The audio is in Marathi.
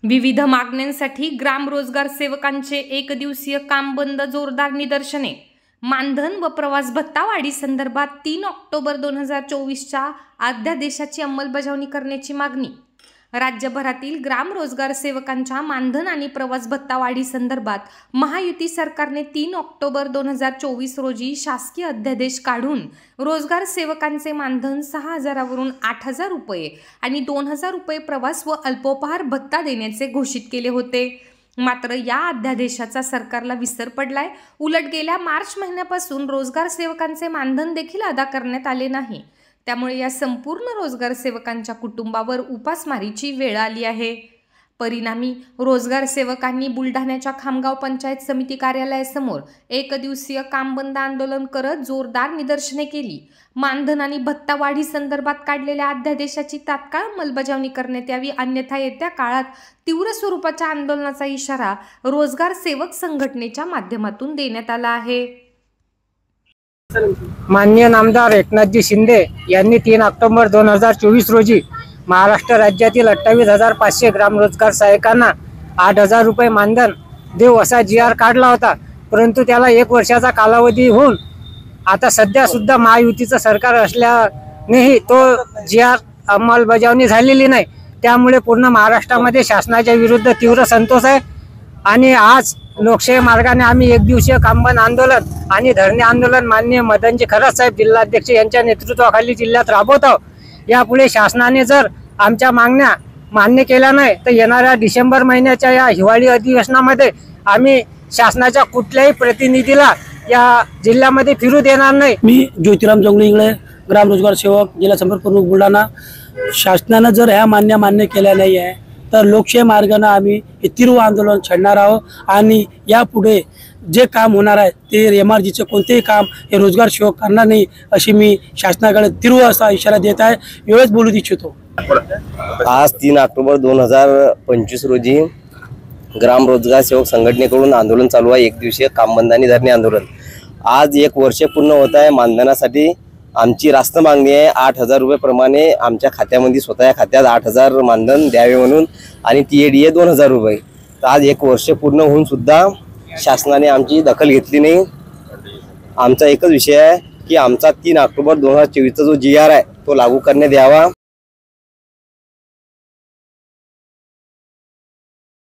विविध मागण्यांसाठी ग्राम रोजगार सेवकांचे एकदिवसीय काम बंद, जोरदार निदर्शने। मानधन व प्रवास भत्ता वाढी संदर्भात 3 ऑक्टोबर 2024च्या अध्यादेशाची अंमलबजावणी करण्याची मागणी। राज्यभरातील ग्राम रोजगार सेवकांच्या मानधन आणि प्रवास भत्ता वाढी संदर्भात महायुती सरकारने 3 ऑक्टोबर 2024 रोजी शासकीय अध्यादेश काढून रोजगार सेवकांचे मानधन 6,000 वरून 8,000 रुपये आणि 2,000 रुपये प्रवास व अल्पोपहार भत्ता देण्याचे घोषित केले होते। मात्र या अध्यादेशाचा सरकारला विसर पडलाय। उलट गेल्या मार्च महिन्यापासून रोजगार सेवकांचे मानधन देखील अदा करण्यात आले नाही। त्यामुळे या संपूर्ण रोजगार सेवकांच्या कुटुंबावर उपासमारीची वेळ आली आहे। परिणामी रोजगार सेवकांनी बुलढाण्याच्या खामगाव पंचायत समिती कार्यालयासमोर एकदिवसीय काम बंद आंदोलन करत जोरदार निदर्शने केली। मानधन आणि भत्ता वाढी संदर्भात काढलेल्या अध्यादेशाची तात्काळ अंमलबजावणी करण्यात यावी, अन्यथा येत्या काळात तीव्र स्वरूपाच्या आंदोलनाचा इशारा रोजगार सेवक संघटनेच्या माध्यमातून देण्यात आला आहे। माननीय नामदार एकनाथजी शिंदे यांनी 3 ऑक्टोबर 2024 रोजी महाराष्ट्र राज्यातील 28,500 ग्राम रोजगार सहाय्यकांना 8,000 रुपये मानधन देऊ असा GR काढला होता। परंतु त्याला 1 वर्षाचा कालावधी होऊन आता सध्या सुद्धा महायुतीचं सरकार असल्यानेही तो GR अंमलबजावणी झालेली नाही। त्यामुळे पूर्ण महाराष्ट्रामध्ये शासनाच्या विरुद्ध तीव्र संतोष आहे आणि आज लोकशाही मार्गाने आम्ही एकदिवसीय कामबंद आंदोलन आणि धरणे आंदोलन माननीय मदनजी खरात साहेब जिल्हाध्यक्ष यांच्या नेतृत्वाखाली जिल्ह्यात राबवत आहोत। यापुढे शासनाने जर आमच्या मागण्या मान्य केल्या नाही तर येणाऱ्या डिसेंबर महिन्याच्या या हिवाळी अधिवेशनामध्ये आम्ही शासनाच्या कुठल्याही प्रतिनिधीला या जिल्ह्यामध्ये फिरू देणार नाही। मी ज्योतिराम जंगले इंगळे, ग्राम रोजगार सेवक, जिल्हा संपर्क प्रमुख बुलढाणा। शासनाने जर ह्या मान्य केल्या नाही आहे तर लोकशाही मार्गाने आम्ही तीव्र आंदोलन छेडणार आहोत आणि यापुढे जे काम होणार आहे ते MRGचे कोणतेही काम हे रोजगार सेवक करणार नाही अशी मी शासनाकडे तीव्र असा इशारा देत आहे। एवढेच बोलू इच्छितो। आज 3 ऑक्टोबर 2025 रोजी ग्राम रोजगार सेवक संघटनेकडून आंदोलन चालू आहे, एकदिवसीय काम बंद आणि धरणे आंदोलन। आज 1 वर्ष पूर्ण होत आहे। मानधनासाठी आमची रास्त मागणी आहे 8,000 रुपये प्रमाणे आमच्या खात्यामध्ये स्वतः खात्यात 8,000 मानधन द्यावे म्हणून आणि TADA 2,000 रुपये। तर आज 1 वर्ष पूर्ण होऊन सुद्धा शासनाने आमची दखल घेतली नाही। आमचा एकच विषय आहे की आमचा 3 ऑक्टोबर 2024चा जो GR आहे तो लागू करण्यात यावा।